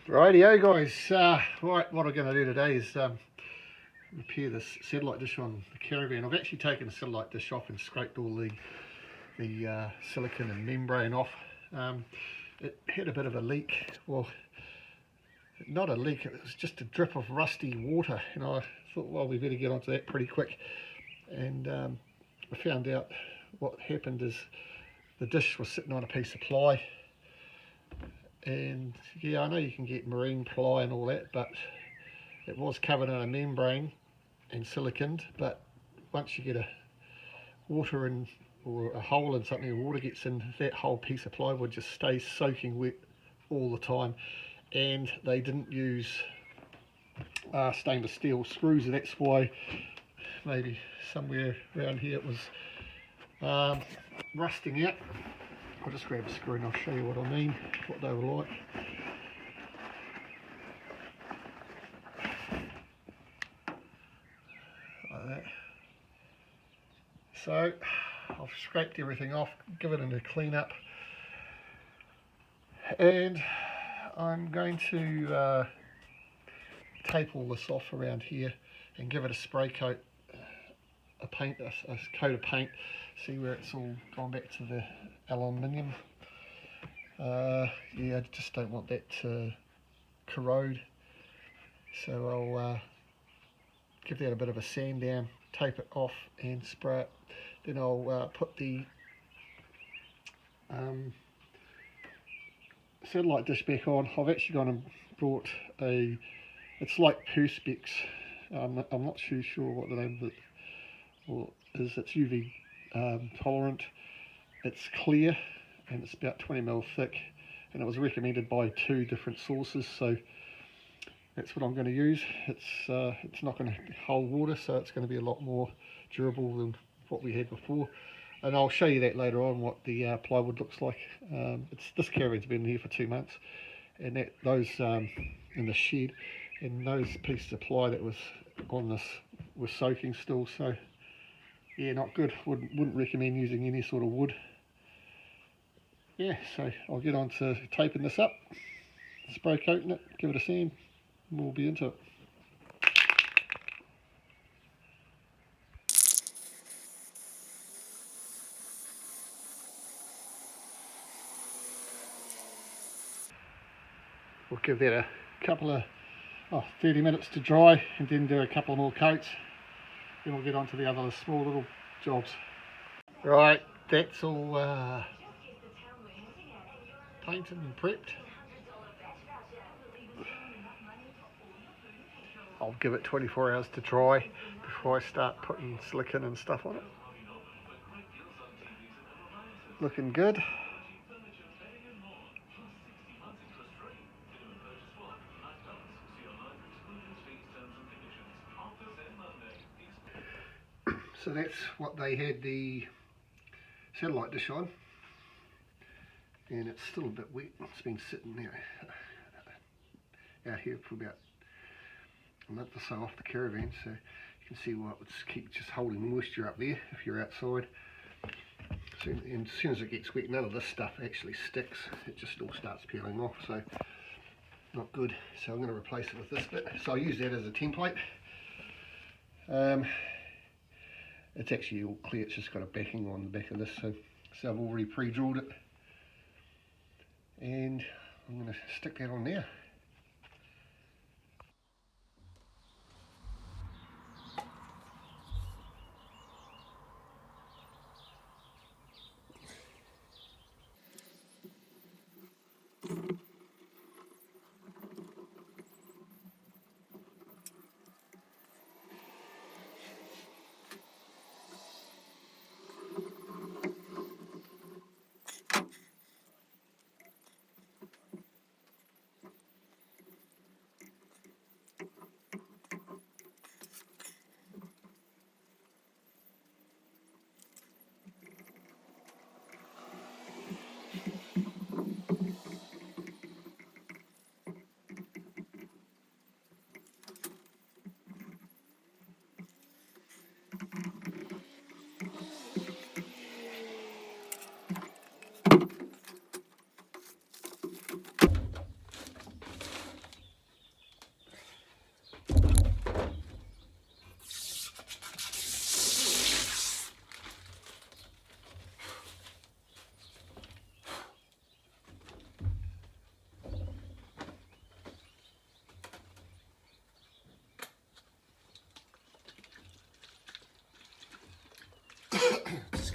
Rightio guys, right, what I'm going to do today is repair this satellite dish on the caravan. I've actually taken the satellite dish off and scraped all the silicon and membrane off. It had a bit of a leak, well, not a leak, it was just a drip of rusty water, and I thought, well, we better get onto that pretty quick. And I found out what happened is the dish was sitting on a piece of ply. And yeah, I know you can get marine ply and all that, but it was covered in a membrane and siliconed. But once you get a water in, or a hole in something, and water gets in, that whole piece of plywood just stays soaking wet all the time. And they didn't use stainless steel screws, and that's why maybe somewhere around here it was rusting out. I'll just grab a screw and I'll show you what I mean, what they were like. Like that. So I've scraped everything off, given it a clean up, and I'm going to tape all this off around here and give it a spray coat, a coat of paint, see where it's all gone back to the aluminium. Yeah, I just don't want that to corrode, so I'll give that a bit of a sand down, tape it off and spray it. Then I'll put the satellite dish back on. I've actually gone and brought it's like Perspex. I'm not too sure what the name of it is. It's UV tolerant. It's clear and it's about 20mm thick, and it was recommended by 2 different sources, so that's what I'm going to use. It's not going to hold water, so it's going to be a lot more durable than what we had before, and I'll show you that later on, what the plywood looks like. This caravan's been here for 2 months, and those in the shed, and those pieces of ply that was on this were soaking still, so yeah, not good. Wouldn't recommend using any sort of wood. Yeah, so I'll get on to taping this up, spray coating it, give it a sand, and we'll be into it. We'll give that a couple of 30 minutes to dry, and then do a couple more coats. Then we'll get on to the other small little jobs. Right, that's all painted and prepped. I'll give it 24 hours to dry before I start putting silicone and stuff on it. Looking good. So that's what they had the satellite dish on, and it's still a bit wet. It's been sitting out here for about a month or so off the caravan, so you can see why it would keep just holding moisture up there if you're outside. So, and as soon as it gets wet, none of this stuff actually sticks. It just all starts peeling off, so not good. So I'm going to replace it with this bit. So I'll use that as a template. It's actually all clear, it's just got a backing on the back of this, so I've already pre-drilled it, and I'm going to stick that on there.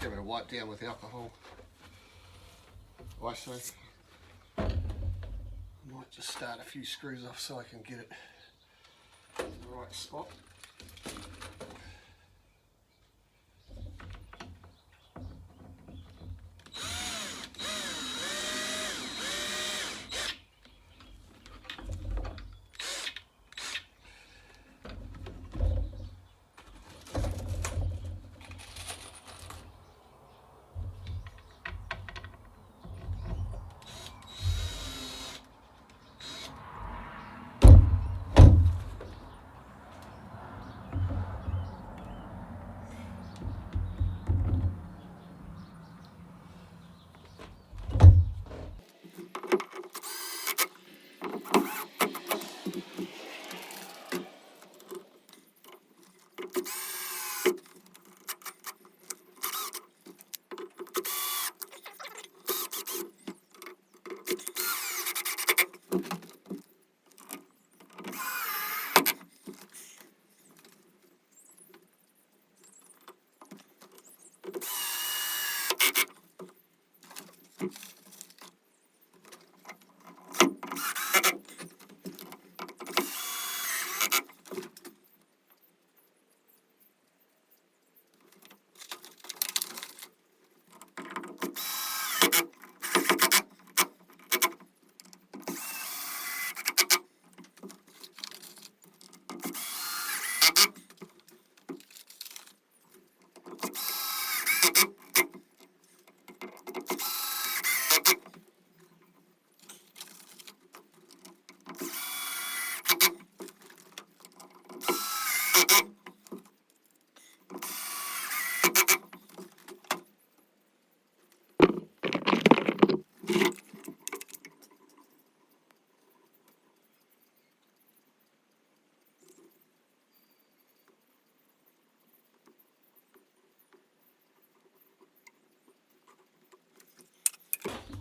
give it a wipe down with alcohol. ISO. I might just start a few screws off so I can get it in the right spot.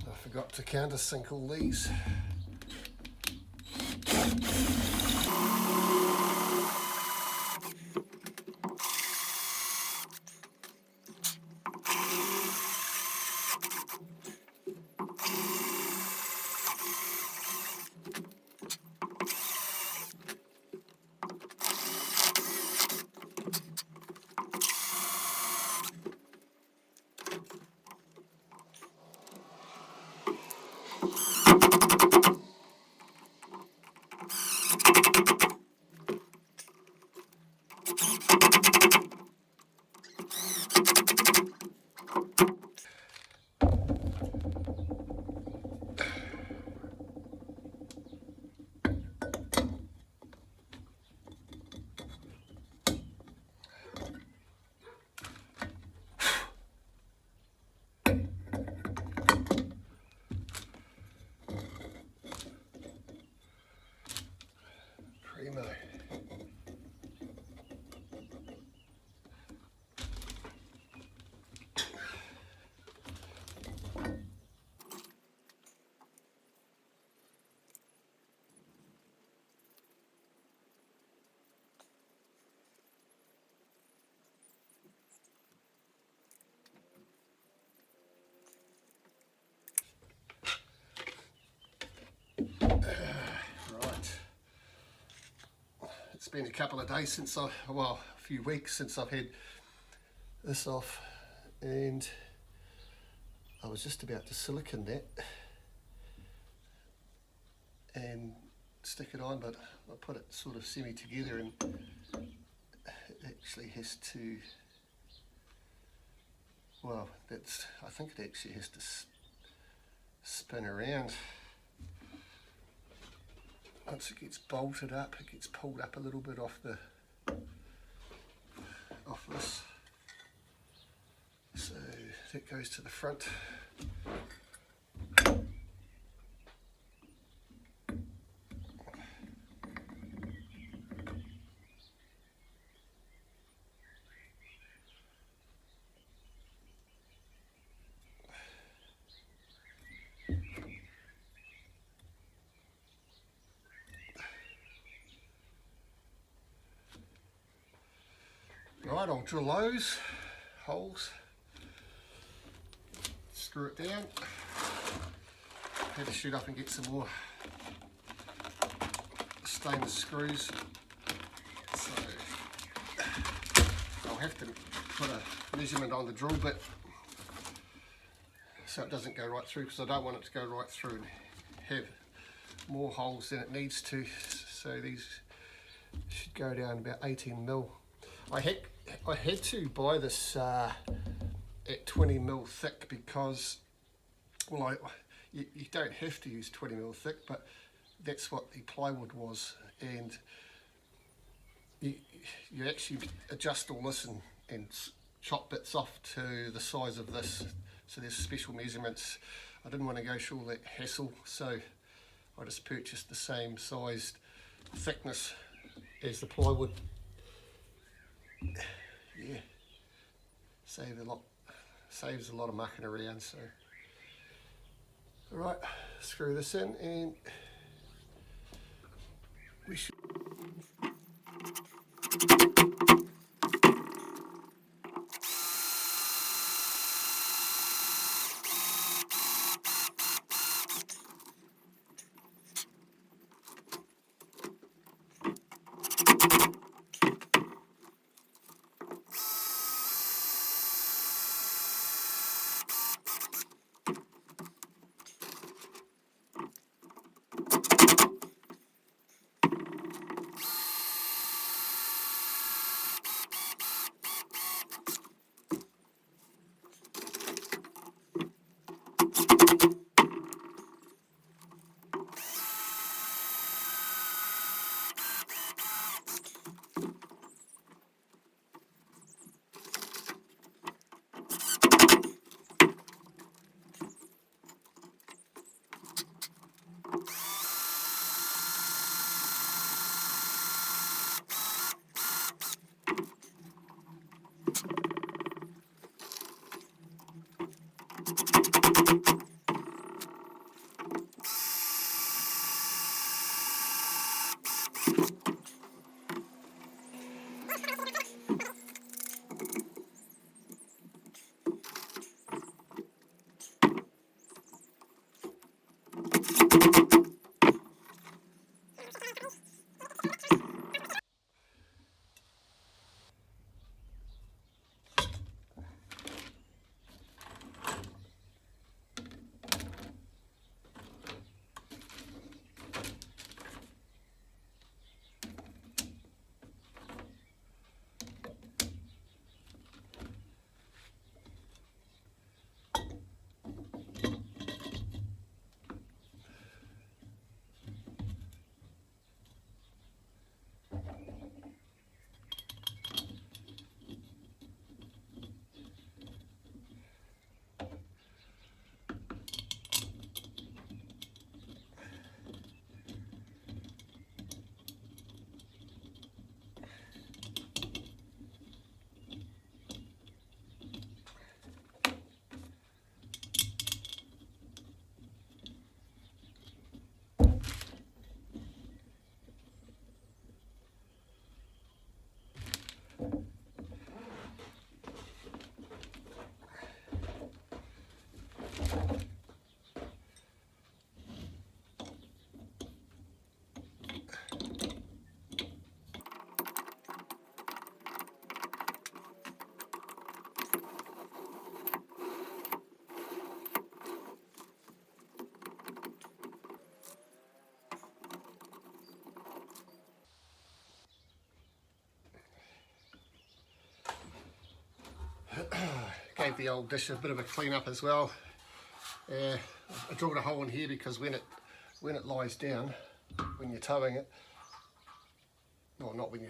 I forgot to countersink all these. Primo. Right. It's been a couple of days since a few weeks since I've had this off, and I was just about to silicone that and stick it on, but I put it sort of semi together and it actually has to, well, I think it actually has to spin around. Once it gets bolted up, it gets pulled up a little bit off this. So that goes to the front. Right, I'll drill those holes screw it down. Had to shoot up and get some more stainless screws. So I'll have to put a measurement on the drill bit so it doesn't go right through, because I don't want it to go right through and have more holes than it needs to. So these should go down about 18 mil. I had to buy this at 20 mil thick because, well, you don't have to use 20 mil thick, but that's what the plywood was, and you actually adjust all this and chop bits off to the size of this. So there's special measurements. I didn't want to go through all that hassle, so I just purchased the same sized thickness as the plywood. Yeah, saves a lot of mucking around. So all right, screw this in and we should. Gave the old dish a bit of a clean up as well. I drilled a hole in here because when it lies down, when you're towing it, well, not when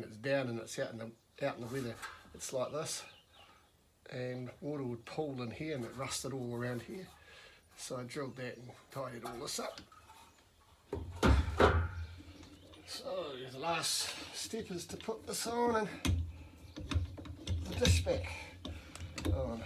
it's down and it's out in the weather, it's like this, and water would pool in here and it rusted all around here. So I drilled that and tidied all this up. So the last step is to put this on and the dish back on.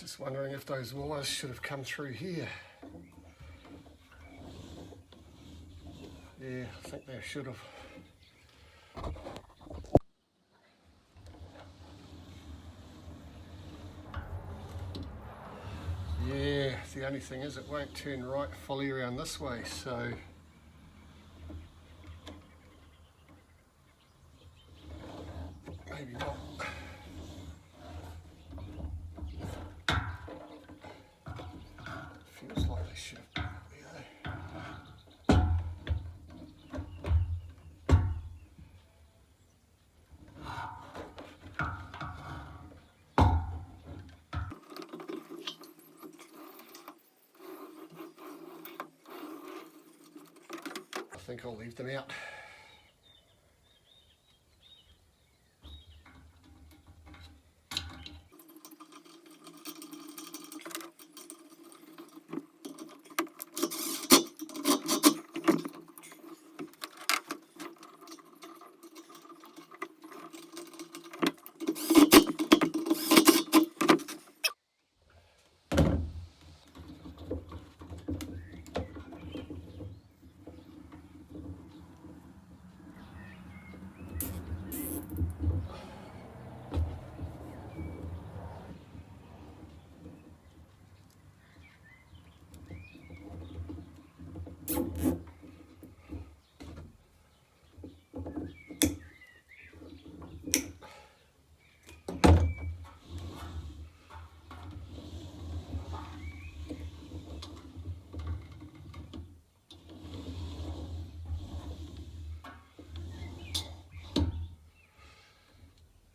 Just wondering if those wires should have come through here. Yeah, I think they should have. Yeah, the only thing is it won't turn right fully around this way, so maybe not. Feels like they should have. I think I'll leave them out.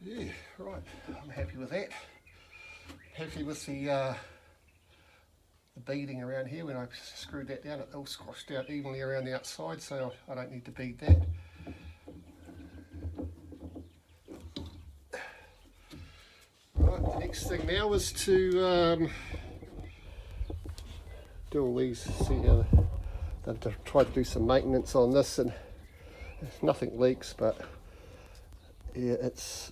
Yeah, right, I'm happy with that. Happy with the beading around here. When I screwed that down, it all squashed out evenly around the outside, so I don't need to bead that. Right, the next thing now is to do all these. See how they've tried to do some maintenance on this, and nothing leaks, but yeah, it's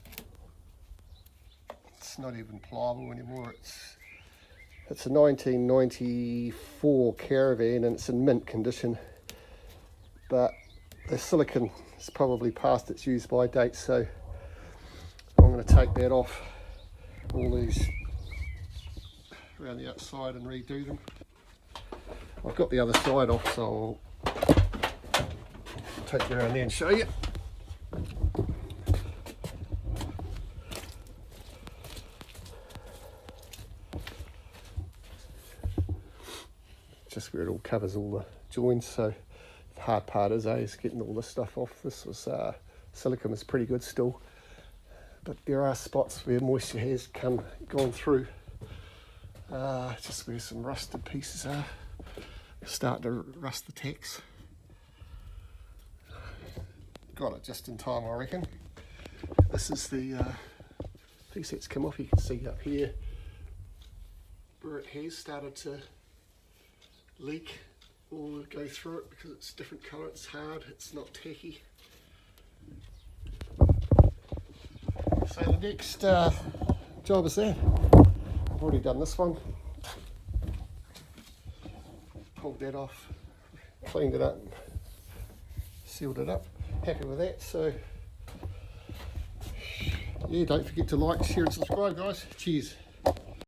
not even pliable anymore. It's a 1994 Caravan and it's in mint condition, but the silicone is probably past its use by date, so I'm going to take that off, all these around the outside, and redo them. I've got the other side off, so I'll take you around there and show you. Just where it all covers all the joints, so the hard part is getting all this stuff off. This was silicone is pretty good still, but there are spots where moisture has gone through, just where some rusted pieces are starting to rust the tacks. Got it just in time, I reckon. This is the piece that's come off. You can see up here where it has started to leak or go through it because it's a different colour, it's hard, it's not tacky. So the next job is that. I've already done this one. Pulled that off, cleaned it up, sealed it up. Happy with that. So yeah, don't forget to like, share and subscribe, guys. Cheers.